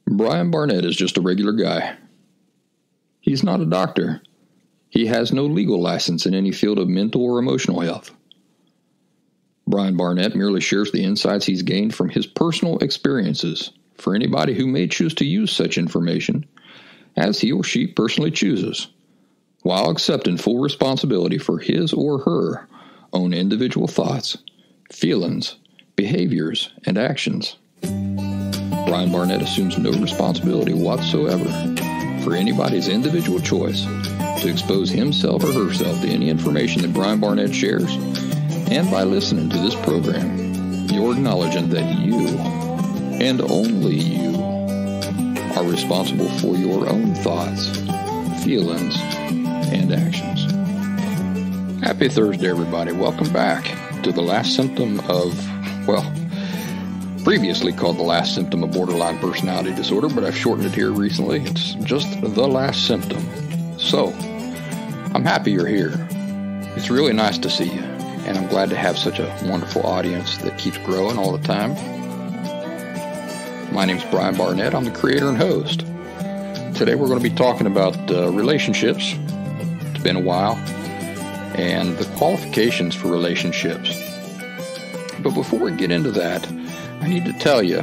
Brian Barnett is just a regular guy. He's not a doctor. He has no legal license in any field of mental or emotional health. Brian Barnett merely shares the insights he's gained from his personal experiences for anybody who may choose to use such information as he or she personally chooses, while accepting full responsibility for his or her own individual thoughts, feelings, behaviors, and actions. Brian Barnett assumes no responsibility whatsoever for anybody's individual choice to expose himself or herself to any information that Brian Barnett shares, and by listening to this program, you're acknowledging that you, and only you, are responsible for your own thoughts, feelings, and actions. Happy Thursday, everybody. Welcome back to the last symptom of, previously called the last symptom of borderline personality disorder, but I've shortened it here recently. It's just the last symptom. So, I'm happy you're here. It's really nice to see you, and I'm glad to have such a wonderful audience that keeps growing all the time. My name's Brian Barnett. I'm the creator and host. Today we're going to be talking about relationships. It's been a while. And the qualifications for relationships. But before we get into that, I need to tell you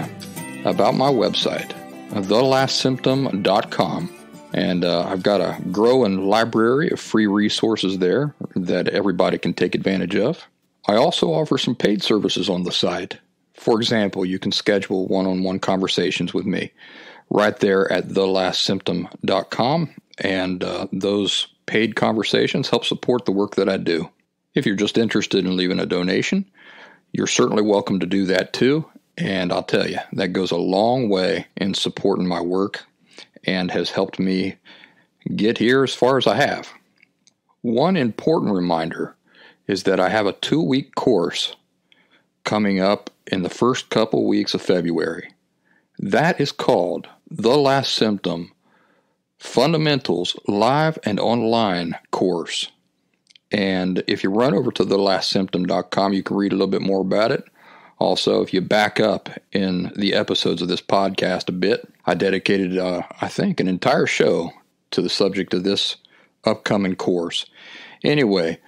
about my website, thelastsymptom.com. And I've got a growing library of free resources there that everybody can take advantage of. I also offer some paid services on the site. For example, you can schedule one-on-one conversations with me right there at thelastsymptom.com, and those paid conversations help support the work that I do. If you're just interested in leaving a donation, you're certainly welcome to do that too, and I'll tell you, that goes a long way in supporting my work and has helped me get here as far as I have. One important reminder is that I have a 2-week course coming up in the first couple weeks of February. That is called The Last Symptom Fundamentals Live and Online Course. And if you run over to thelastsymptom.com, you can read a little bit more about it. Also, if you back up in the episodes of this podcast a bit, I dedicated, I think, an entire show to the subject of this upcoming course. Anyway,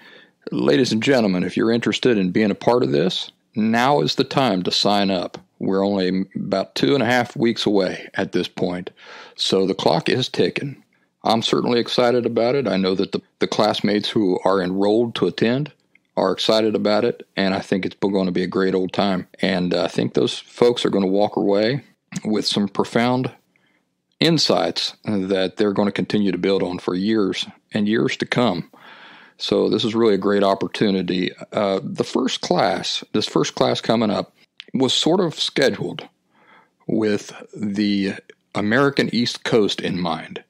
ladies and gentlemen, if you're interested in being a part of this, now is the time to sign up. We're only about 2.5 weeks away at this point, so the clock is ticking. I'm certainly excited about it. I know that the classmates who are enrolled to attend are excited about it, and I think it's going to be a great old time. And I think those folks are going to walk away with some profound insights that they're going to continue to build on for years and years to come. So this is really a great opportunity. This first class coming up was sort of scheduled with the American East Coast in mind.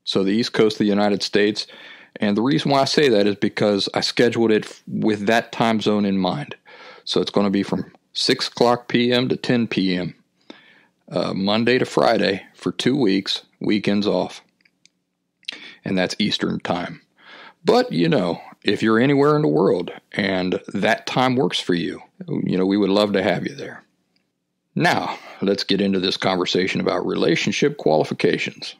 So the East Coast of the United States. And the reason why I say that is because I scheduled it with that time zone in mind. So it's going to be from 6 o'clock p.m. to 10 p.m., Monday to Friday for 2 weeks, weekends off. And that's Eastern time. But, if you're anywhere in the world and that time works for you, we would love to have you there. Now, let's get into this conversation about relationship qualifications.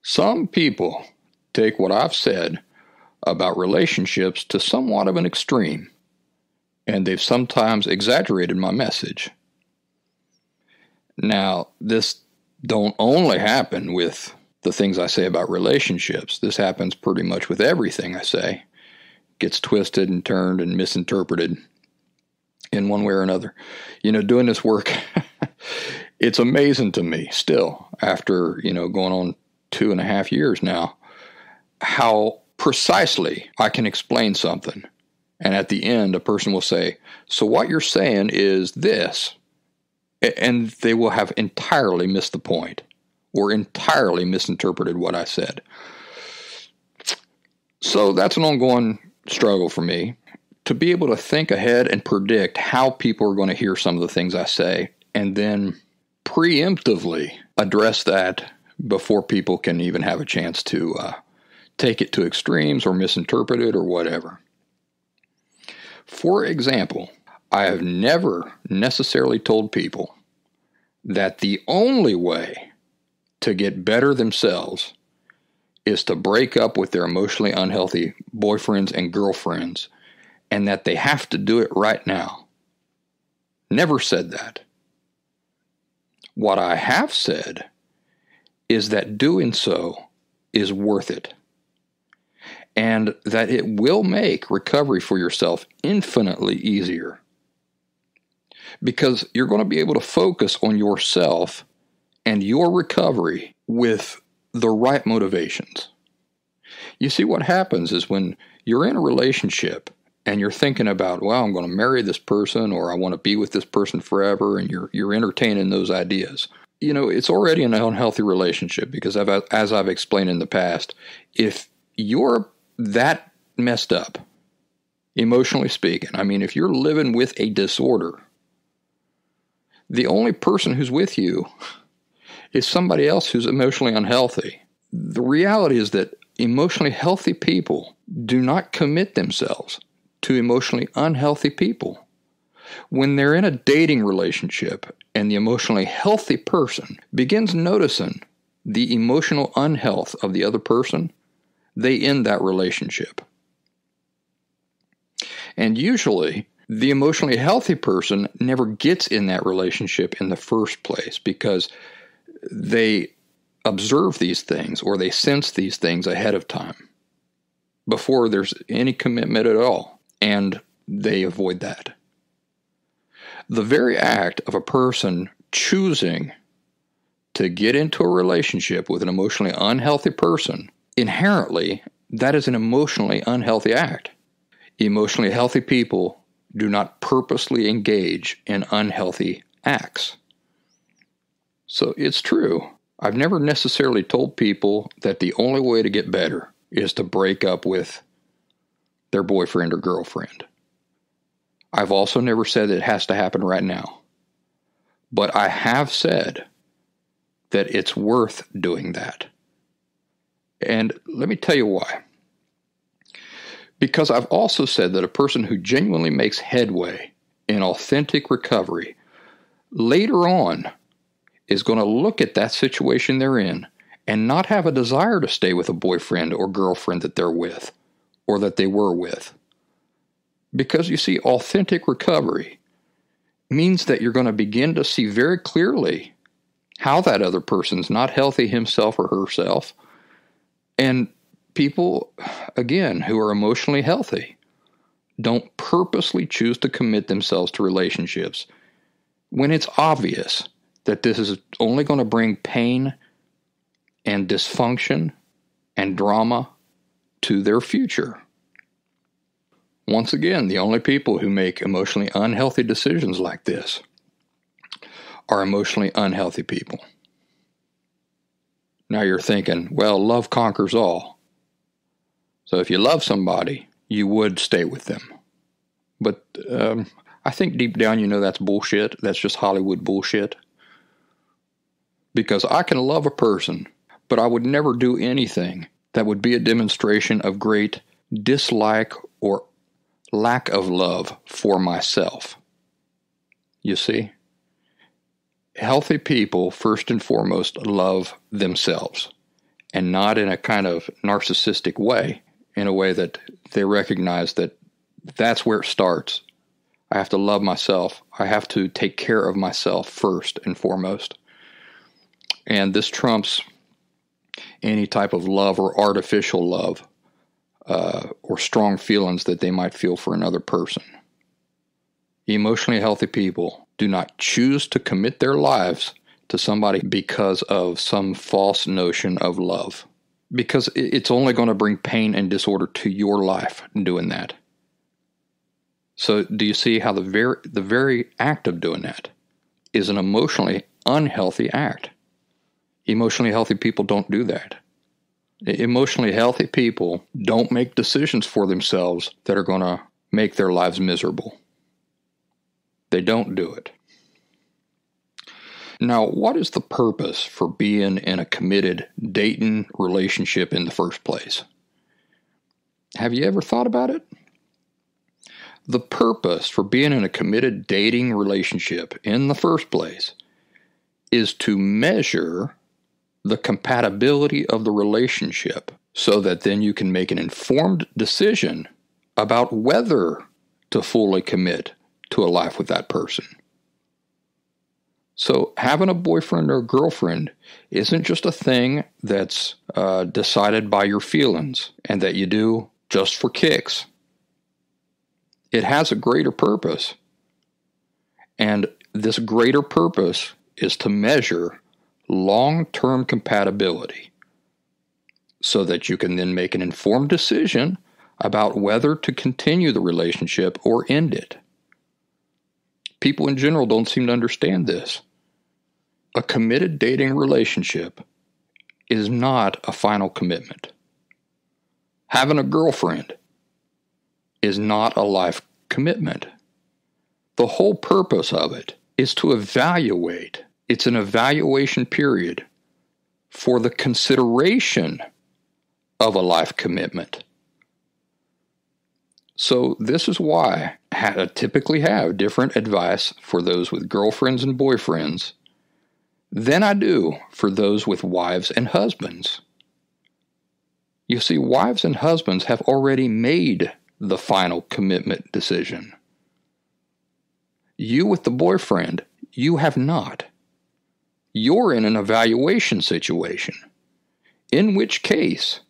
Some people take what I've said about relationships to somewhat of an extreme, and they've sometimes exaggerated my message. Now, this don't only happen with the things I say about relationships. This happens pretty much with everything I say. Gets twisted and turned and misinterpreted in one way or another. Doing this work, it's amazing to me still, after, going on 2.5 years now, how precisely I can explain something. And at the end, a person will say, so what you're saying is this. And they will have entirely missed the point or entirely misinterpreted what I said. So that's an ongoing struggle for me, to be able to think ahead and predict how people are going to hear some of the things I say, and then preemptively address that before people can even have a chance to take it to extremes or misinterpret it or whatever. For example, I have never necessarily told people that the only way to get better themselves is to break up with their emotionally unhealthy boyfriends and girlfriends, and that they have to do it right now. Never said that. What I have said is that doing so is worth it, and that it will make recovery for yourself infinitely easier, because you're going to be able to focus on yourself and your recovery with the right motivations. You see, what happens is when you're in a relationship and you're thinking about, well, I'm going to marry this person, or I want to be with this person forever, and you're entertaining those ideas, you know, it's already an unhealthy relationship, because as I've explained in the past, if you're that messed up, emotionally speaking, I mean, if you're living with a disorder, the only person who's with you is somebody else who's emotionally unhealthy. The reality is that emotionally healthy people do not commit themselves to emotionally unhealthy people. When they're in a dating relationship and the emotionally healthy person begins noticing the emotional unhealth of the other person, they end that relationship. And usually, the emotionally healthy person never gets in that relationship in the first place, because they observe these things or they sense these things ahead of time before there's any commitment at all, and they avoid that. The very act of a person choosing to get into a relationship with an emotionally unhealthy person, inherently, that is an emotionally unhealthy act. Emotionally healthy people do not purposely engage in unhealthy acts. So it's true. I've never necessarily told people that the only way to get better is to break up with their boyfriend or girlfriend. I've also never said that it has to happen right now. But I have said that it's worth doing that. And let me tell you why. Because I've also said that a person who genuinely makes headway in authentic recovery later on is going to look at that situation they're in and not have a desire to stay with a boyfriend or girlfriend that they're with or that they were with. Because you see, authentic recovery means that you're going to begin to see very clearly how that other person's not healthy himself or herself. And people, again, who are emotionally healthy don't purposely choose to commit themselves to relationships when it's obvious that this is only going to bring pain and dysfunction and drama to their future. Once again, the only people who make emotionally unhealthy decisions like this are emotionally unhealthy people. Now you're thinking, well, love conquers all. So if you love somebody, you would stay with them. But I think deep down you know that's bullshit. That's just Hollywood bullshit. Because I can love a person, but I would never do anything that would be a demonstration of great dislike or lack of love for myself. You see? Healthy people, first and foremost, love themselves, and not in a kind of narcissistic way, in a way that they recognize that that's where it starts. I have to love myself. I have to take care of myself first and foremost. And this trumps any type of love or artificial love or strong feelings that they might feel for another person. Emotionally healthy people do not choose to commit their lives to somebody because of some false notion of love. Because it's only going to bring pain and disorder to your life doing that. So do you see how the very act of doing that is an emotionally unhealthy act? Emotionally healthy people don't do that. Emotionally healthy people don't make decisions for themselves that are going to make their lives miserable. They don't do it. Now, what is the purpose for being in a committed dating relationship in the first place? Have you ever thought about it? The purpose for being in a committed dating relationship in the first place is to measure the compatibility of the relationship so that then you can make an informed decision about whether to fully commit to a life with that person. So having a boyfriend or a girlfriend isn't just a thing that's decided by your feelings and that you do just for kicks. It has a greater purpose. And this greater purpose is to measure long-term compatibility so that you can then make an informed decision about whether to continue the relationship or end it. People in general don't seem to understand this. A committed dating relationship is not a final commitment. Having a girlfriend is not a life commitment. The whole purpose of it is to evaluate. It's an evaluation period for the consideration of a life commitment. So this is why I typically have different advice for those with girlfriends and boyfriends than I do for those with wives and husbands. You see, wives and husbands have already made the final commitment decision. You with the boyfriend, you have not. You're in an evaluation situation, in which case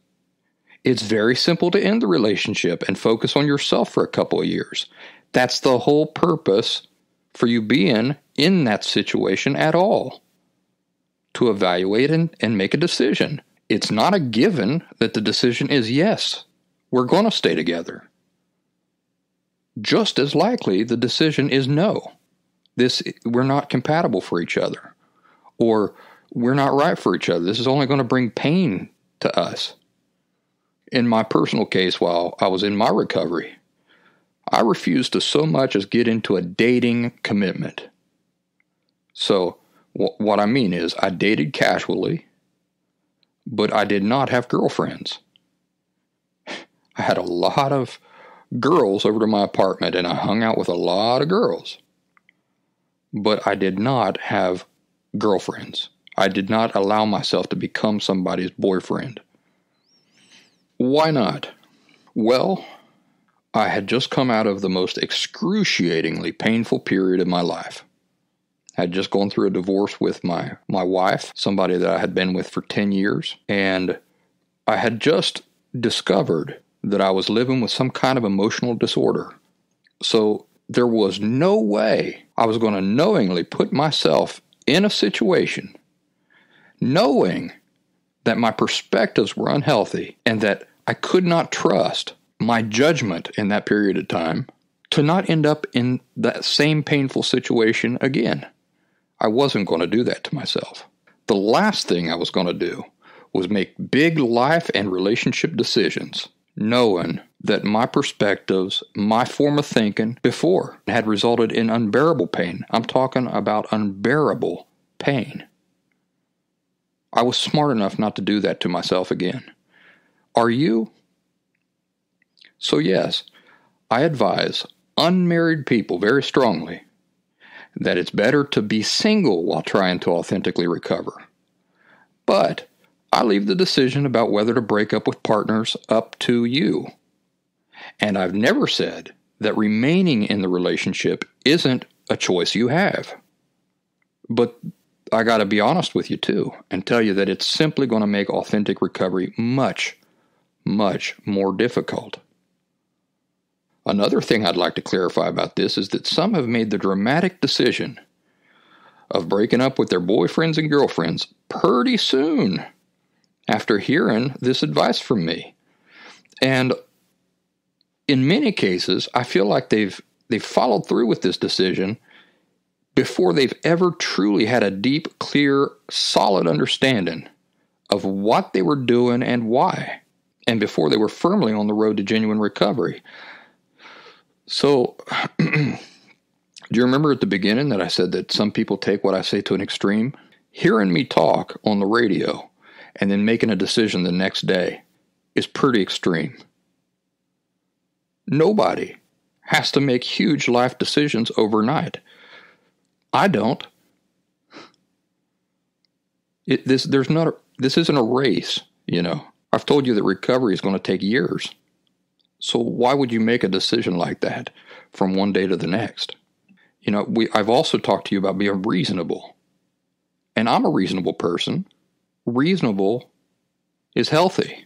it's very simple to end the relationship and focus on yourself for a couple of years. That's the whole purpose for you being in that situation at all, to evaluate and make a decision. It's not a given that the decision is yes, we're going to stay together. Just as likely the decision is no, we're not compatible for each other, or we're not right for each other. This is only going to bring pain to us. In my personal case, while I was in my recovery, I refused to so much as get into a dating commitment. So what I mean is I dated casually, but I did not have girlfriends. I had a lot of girls over to my apartment, and I hung out with a lot of girls. But I did not have girlfriends. I did not allow myself to become somebody's boyfriend. Why not? Well, I had just come out of the most excruciatingly painful period of my life. I had just gone through a divorce with my wife, somebody that I had been with for 10 years, and I had just discovered that I was living with some kind of emotional disorder. So there was no way I was going to knowingly put myself in a situation, knowing that my perspectives were unhealthy and that I could not trust my judgment in that period of time to not end up in that same painful situation again. I wasn't going to do that to myself. The last thing I was going to do was make big life and relationship decisions, knowing that my perspectives, my form of thinking before had resulted in unbearable pain. I'm talking about unbearable pain. I was smart enough not to do that to myself again. Are you? So yes, I advise unmarried people very strongly that it's better to be single while trying to authentically recover. But I leave the decision about whether to break up with partners up to you. And I've never said that remaining in the relationship isn't a choice you have. But I got to be honest with you too and tell you that it's simply going to make authentic recovery much, much more difficult. Another thing I'd like to clarify about this is that some have made the dramatic decision of breaking up with their boyfriends and girlfriends pretty soon after hearing this advice from me. And in many cases, I feel like they've followed through with this decision before they've ever truly had a deep, clear, solid understanding of what they were doing and why, and before they were firmly on the road to genuine recovery. So, do you remember at the beginning that I said that some people take what I say to an extreme? Hearing me talk on the radio and then making a decision the next day is pretty extreme. Nobody has to make huge life decisions overnight. I don't. This isn't a race, you know. I've told you that recovery is going to take years. So why would you make a decision like that from one day to the next? You know, I've also talked to you about being reasonable. And I'm a reasonable person. Reasonable is healthy.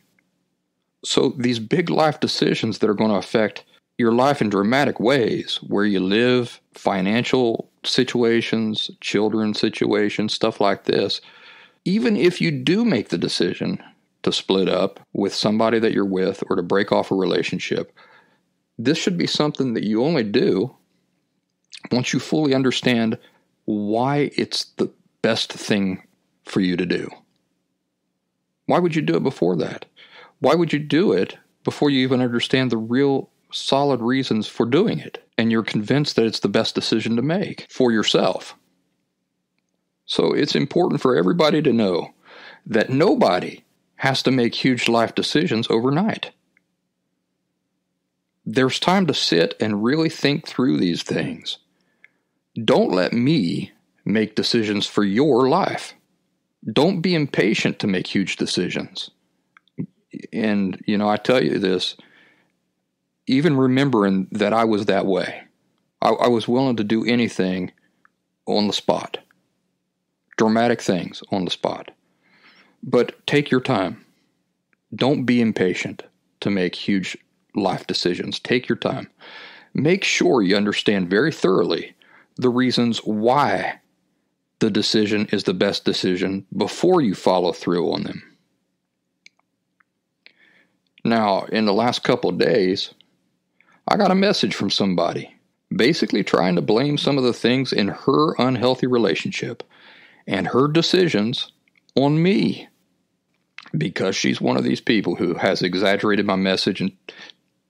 So these big life decisions that are going to affect your life in dramatic ways, where you live, financial situations, children situations, stuff like this, even if you do make the decision to split up with somebody that you're with or to break off a relationship, this should be something that you only do once you fully understand why it's the best thing for you to do. Why would you do it before that? Why would you do it before you even understand the real solid reasons for doing it and you're convinced that it's the best decision to make for yourself? So it's important for everybody to know that nobody has to make huge life decisions overnight. There's time to sit and really think through these things. Don't let me make decisions for your life. Don't be impatient to make huge decisions. And, you know, I tell you this, even remembering that I was that way. I was willing to do anything on the spot. Dramatic things on the spot. But take your time. Don't be impatient to make huge life decisions. Take your time. Make sure you understand very thoroughly the reasons why the decision is the best decision before you follow through on them. Now, in the last couple of days, I got a message from somebody basically trying to blame some of the things in her unhealthy relationship and her decisions on me, because she's one of these people who has exaggerated my message and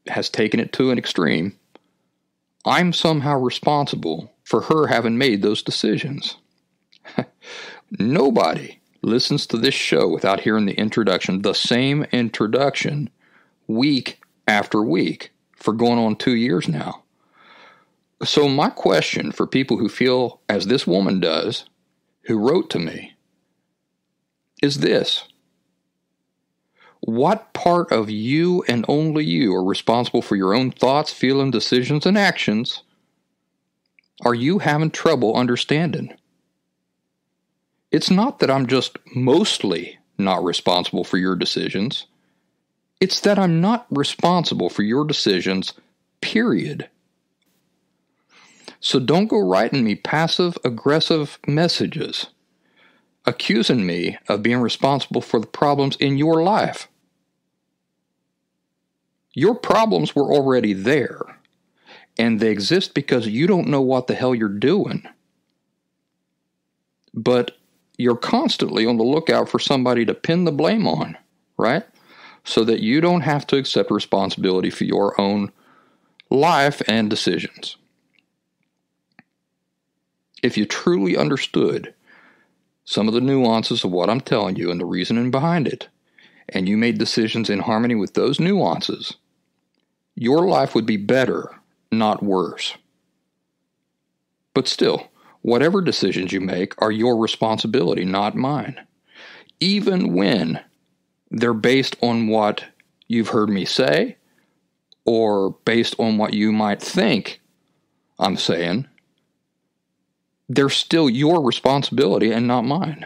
has taken it to an extreme. I'm somehow responsible for her having made those decisions. Nobody listens to this show without hearing the introduction, the same introduction, week after week for going on 2 years now. So my question for people who feel as this woman does, who wrote to me, is this: what part of you and only you are responsible for your own thoughts, feelings, decisions, and actions are you having trouble understanding? It's not that I'm just mostly not responsible for your decisions. It's that I'm not responsible for your decisions, period. So don't go writing me passive-aggressive messages accusing me of being responsible for the problems in your life. Your problems were already there, and they exist because you don't know what the hell you're doing. But you're constantly on the lookout for somebody to pin the blame on, right? So that you don't have to accept responsibility for your own life and decisions. If you truly understood some of the nuances of what I'm telling you and the reasoning behind it, and you made decisions in harmony with those nuances, your life would be better, not worse. But still, whatever decisions you make are your responsibility, not mine. Even when they're based on what you've heard me say, or based on what you might think I'm saying, they're still your responsibility and not mine.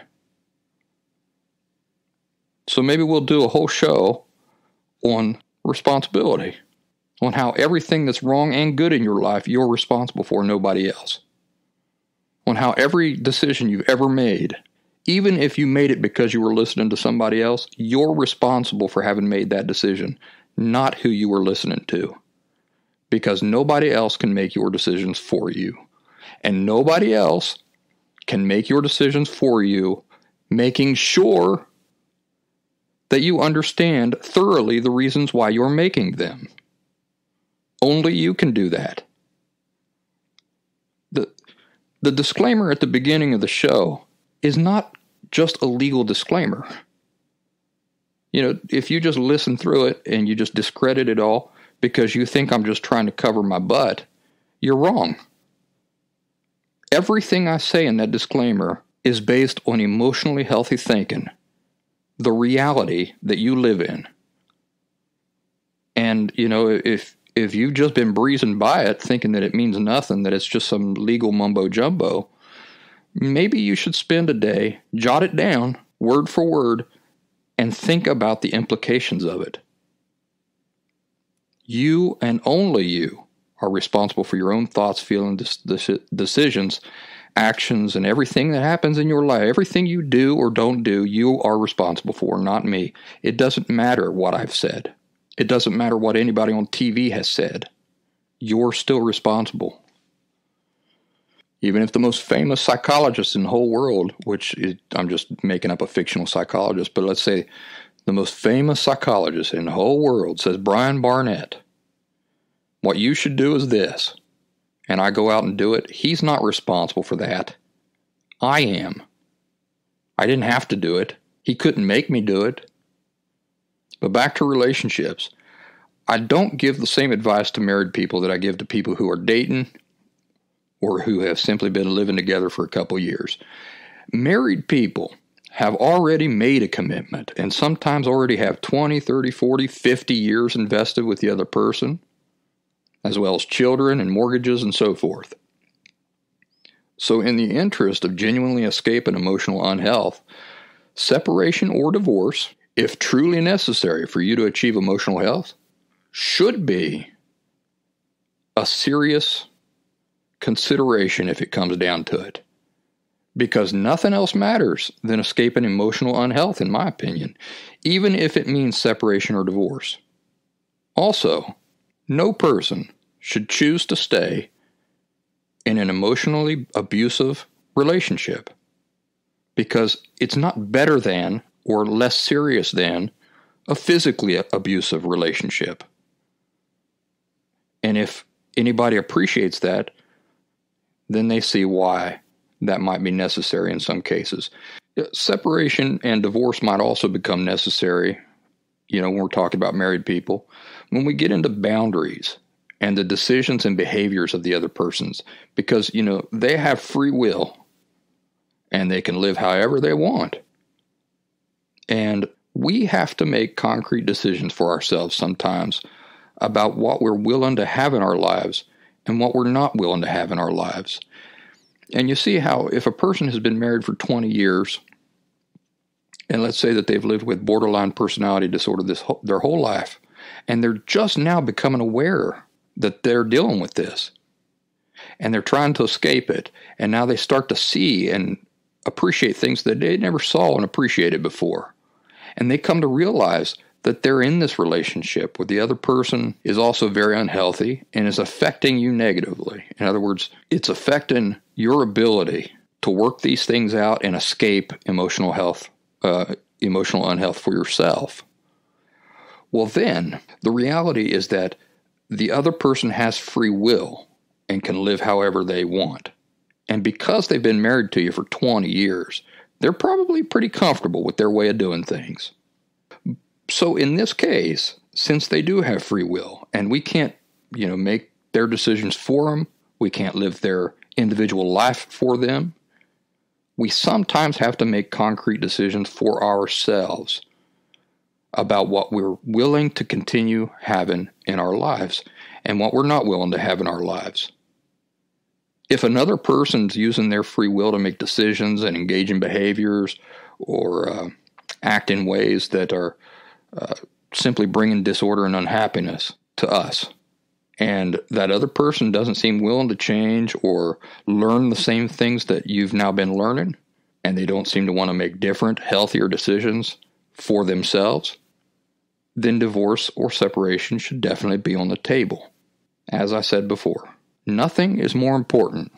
So maybe we'll do a whole show on responsibility, on how everything that's wrong and good in your life you're responsible for, nobody else. On how every decision you've ever made, even if you made it because you were listening to somebody else, you're responsible for having made that decision, not who you were listening to. Because nobody else can make your decisions for you. And nobody else can make your decisions for you, making sure that you understand thoroughly the reasons why you're making them. Only you can do that. The disclaimer at the beginning of the show is not just a legal disclaimer. You know, if you just listen through it and you just discredit it all because you think I'm just trying to cover my butt, you're wrong. Everything I say in that disclaimer is based on emotionally healthy thinking, the reality that you live in. And, if you've just been breezing by it thinking that it means nothing, that it's just some legal mumbo jumbo, maybe you should spend a day, jot it down, word for word, and think about the implications of it. You and only you are responsible for your own thoughts, feelings, decisions, actions, and everything that happens in your life. Everything you do or don't do, you are responsible for, not me. It doesn't matter what I've said. It doesn't matter what anybody on TV has said. You're still responsible. Even if the most famous psychologist in the whole world, I'm just making up a fictional psychologist, but let's say the most famous psychologist in the whole world says, Brian Barnett, what you should do is this, and I go out and do it, he's not responsible for that. I am. I didn't have to do it. He couldn't make me do it. But back to relationships. I don't give the same advice to married people that I give to people who are dating or who have simply been living together for a couple years. Married people have already made a commitment and sometimes already have 20, 30, 40, 50 years invested with the other person, as well as children and mortgages and so forth. So in the interest of genuinely escaping emotional unhealth, separation or divorce, if truly necessary for you to achieve emotional health, should be a serious consideration if it comes down to it. Because nothing else matters than escaping emotional unhealth, in my opinion, even if it means separation or divorce. Also, no person should choose to stay in an emotionally abusive relationship because it's not better than or less serious than a physically abusive relationship. And if anybody appreciates that, then they see why that might be necessary in some cases. Separation and divorce might also become necessary, when we're talking about married people, when we get into boundaries and the decisions and behaviors of the other persons, because, they have free will and they can live however they want. And we have to make concrete decisions for ourselves sometimes about what we're willing to have in our lives and what we're not willing to have in our lives. And you see how if a person has been married for 20 years, and let's say that they've lived with borderline personality disorder their whole life, and they're just now becoming aware that they're dealing with this, and they're trying to escape it, and now they start to see and appreciate things that they never saw and appreciated before. And they come to realize that they're in this relationship where the other person is also very unhealthy and is affecting you negatively. In other words, it's affecting your ability to work these things out and escape emotional unhealth for yourself. Well, then, the reality is that the other person has free will and can live however they want. And because they've been married to you for 20 years, they're probably pretty comfortable with their way of doing things. So in this case, since they do have free will, and we can't, make their decisions for them, we can't live their individual life for them, we sometimes have to make concrete decisions for ourselves about what we're willing to continue having in our lives and what we're not willing to have in our lives. If another person's using their free will to make decisions and engage in behaviors or act in ways that are simply bringing disorder and unhappiness to us, and that other person doesn't seem willing to change or learn the same things that you've now been learning, and they don't seem to want to make different, healthier decisions for themselves, then divorce or separation should definitely be on the table. As I said before, nothing is more important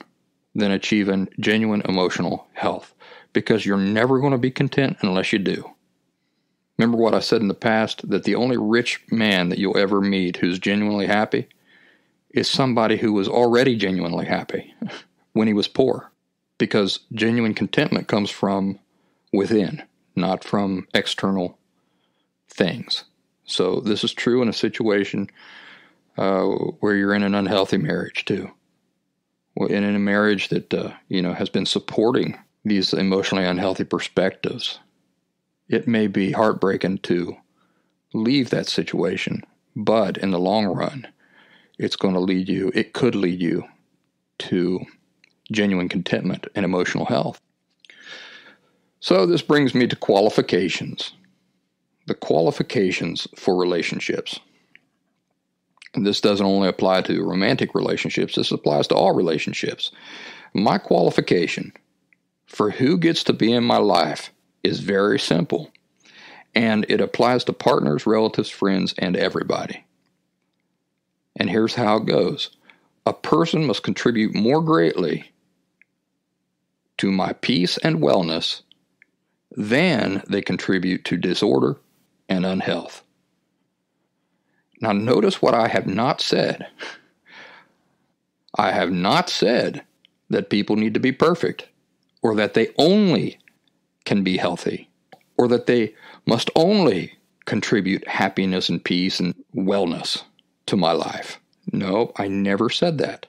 than achieving genuine emotional health, because you're never going to be content unless you do. Remember what I said in the past, that the only rich man that you'll ever meet who's genuinely happy is somebody who was already genuinely happy when he was poor, because genuine contentment comes from within, not from external things. So this is true in a situation where you're in an unhealthy marriage too, in a marriage that has been supporting these emotionally unhealthy perspectives, it may be heartbreaking to leave that situation, but in the long run, it could lead you to genuine contentment and emotional health. So this brings me to qualifications. The qualifications for relationships. And this doesn't only apply to romantic relationships, this applies to all relationships. My qualification for who gets to be in my life is very simple, and it applies to partners, relatives, friends, and everybody. And here's how it goes. A person must contribute more greatly to my peace and wellness than they contribute to disorder and unhealth. Now notice what I have not said. I have not said that people need to be perfect, or that they only can be healthy, or that they must only contribute happiness and peace and wellness to my life. No, I never said that.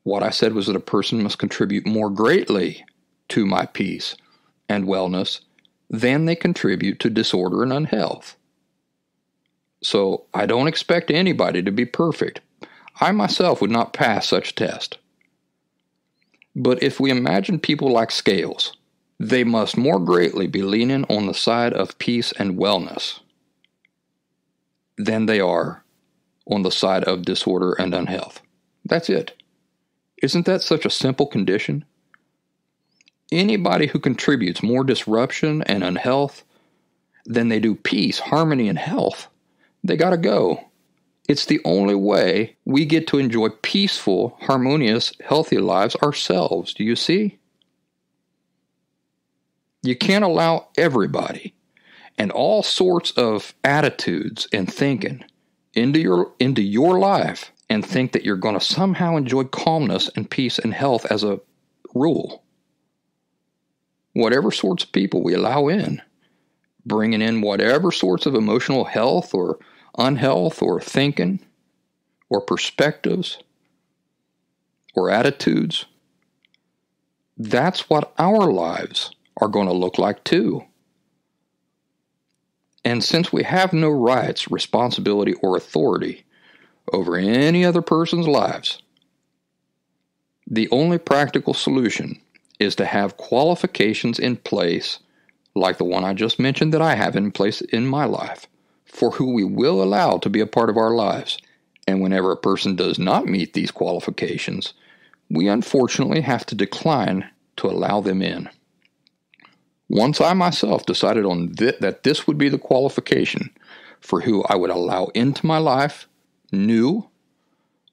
What I said was that a person must contribute more greatly to my peace and wellness than they contribute to disorder and unhealth. So I don't expect anybody to be perfect. I myself would not pass such a test. But if we imagine people like scales, they must more greatly be leaning on the side of peace and wellness than they are on the side of disorder and unhealth. That's it. Isn't that such a simple condition? Anybody who contributes more disruption and unhealth than they do peace, harmony, and health, they gotta go. It's the only way we get to enjoy peaceful, harmonious, healthy lives ourselves. Do you see? You can't allow everybody and all sorts of attitudes and thinking into your life and think that you're going to somehow enjoy calmness and peace and health as a rule. Whatever sorts of people we allow in, bringing in whatever sorts of emotional health or unhealth or thinking or perspectives or attitudes, that's what our lives are going to look like too. And since we have no rights, responsibility, or authority over any other person's lives, the only practical solution is to have qualifications in place like the one I just mentioned that I have in place in my life for who we will allow to be a part of our lives. And whenever a person does not meet these qualifications, we unfortunately have to decline to allow them in. Once I myself decided on that this would be the qualification for who I would allow into my life, new,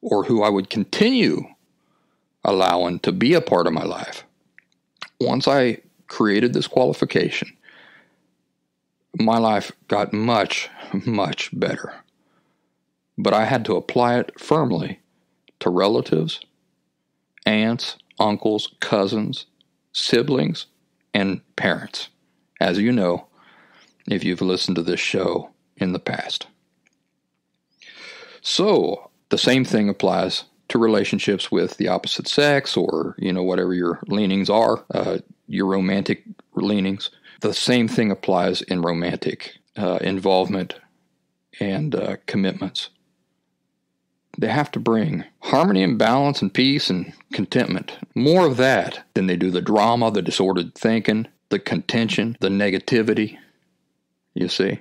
or who I would continue allowing to be a part of my life, once I created this qualification, my life got much, much better. But I had to apply it firmly to relatives, aunts, uncles, cousins, siblings, and parents, as you know, if you've listened to this show in the past. So, the same thing applies to relationships with the opposite sex or, whatever your leanings are, your romantic leanings. The same thing applies in romantic involvement and commitments. They have to bring harmony and balance and peace and contentment. More of that than they do the drama, the disordered thinking, the contention, the negativity. You see?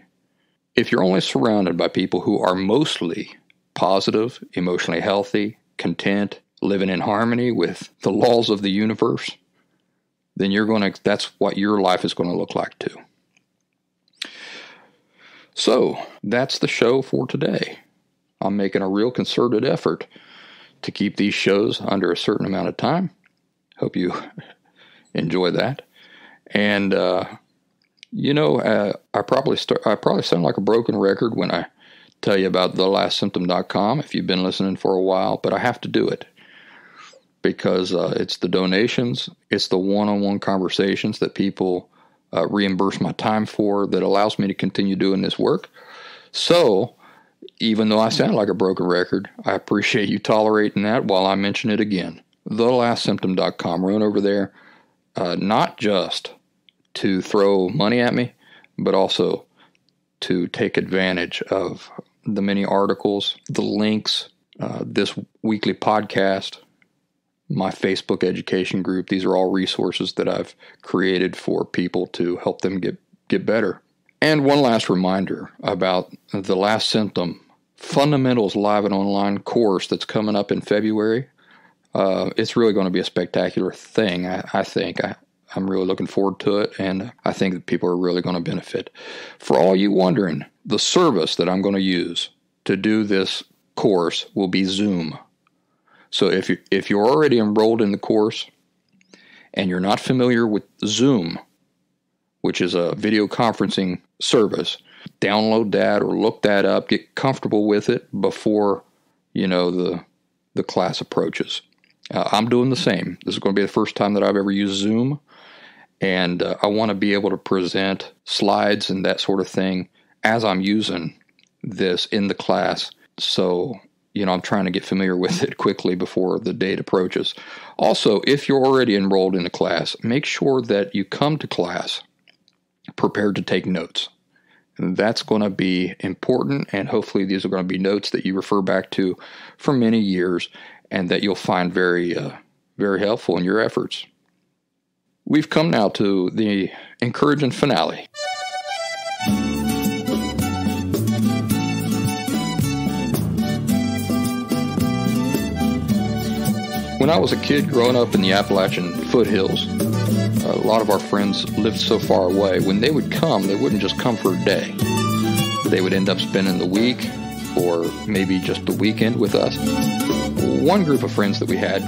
If you're only surrounded by people who are mostly positive, emotionally healthy, content, living in harmony with the laws of the universe, then that's what your life is going to look like too. So, that's the show for today. I'm making a real concerted effort to keep these shows under a certain amount of time. Hope you enjoy that. And, I probably sound like a broken record when I tell you about thelastsymptom.com if you've been listening for a while, but I have to do it because it's the donations, it's the one-on-one conversations that people reimburse my time for that allows me to continue doing this work. So, even though I sound like a broken record, I appreciate you tolerating that while I mention it again. Thelastsymptom.com. Run over there, not just to throw money at me, but also to take advantage of the many articles, the links, this weekly podcast, my Facebook education group. These are all resources that I've created for people to help them get better. And one last reminder about the Last Symptom Fundamentals Live and Online course that's coming up in February. It's really going to be a spectacular thing, I think. I'm really looking forward to it, and I think that people are really going to benefit. For all you wondering, the service that I'm going to use to do this course will be Zoom. So if you're already enrolled in the course and you're not familiar with Zoom, which is a video conferencing service, download that or look that up, get comfortable with it before, the class approaches. I'm doing the same. This is going to be the first time that I've ever used Zoom, and I want to be able to present slides and that sort of thing as I'm using this in the class. So, I'm trying to get familiar with it quickly before the date approaches. Also, if you're already enrolled in the class, make sure that you come to class prepared to take notes. And that's going to be important, and hopefully these are going to be notes that you refer back to for many years and that you'll find very, very helpful in your efforts. We've come now to the encouraging finale. When I was a kid growing up in the Appalachian foothills, a lot of our friends lived so far away. When they would come, they wouldn't just come for a day. They would end up spending the week or maybe just the weekend with us. One group of friends that we had,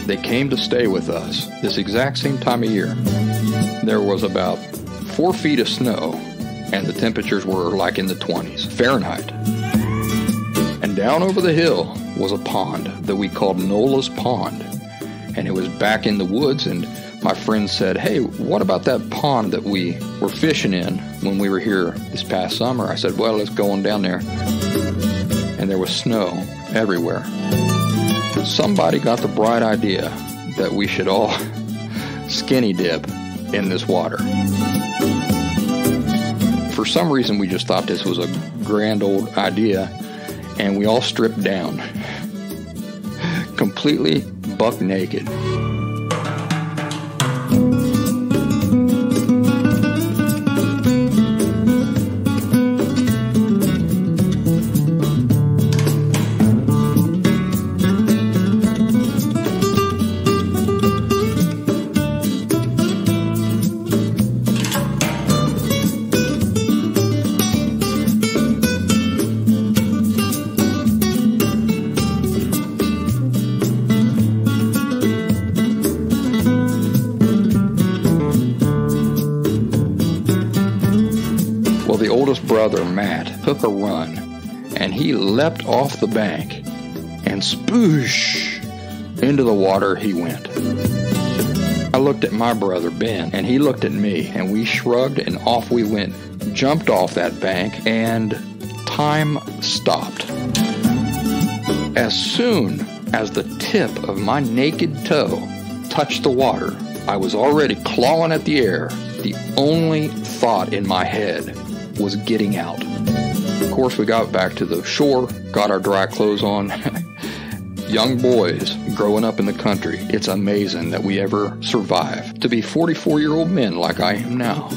they came to stay with us this exact same time of year. There was about 4 feet of snow, and the temperatures were like in the 20s Fahrenheit. And down over the hill was a pond that we called Nola's Pond. And it was back in the woods, and my friend said, "Hey, what about that pond that we were fishing in when we were here this past summer?" I said, "Well, let's go on down there." And there was snow everywhere. Somebody got the bright idea that we should all skinny dip in this water. For some reason, we just thought this was a grand old idea, and we all stripped down, completely buck naked. Well, the oldest brother, Matt, took a run, and he leapt off the bank, and sploosh, into the water he went. I looked at my brother, Ben, and he looked at me, and we shrugged, and off we went, jumped off that bank, and time stopped. As soon as the tip of my naked toe touched the water, I was already clawing at the air. The only thought in my head was getting out. Of course, we got back to the shore, got our dry clothes on. Young boys growing up in the country, it's amazing that we ever survive to be 44-year-old men like I am now.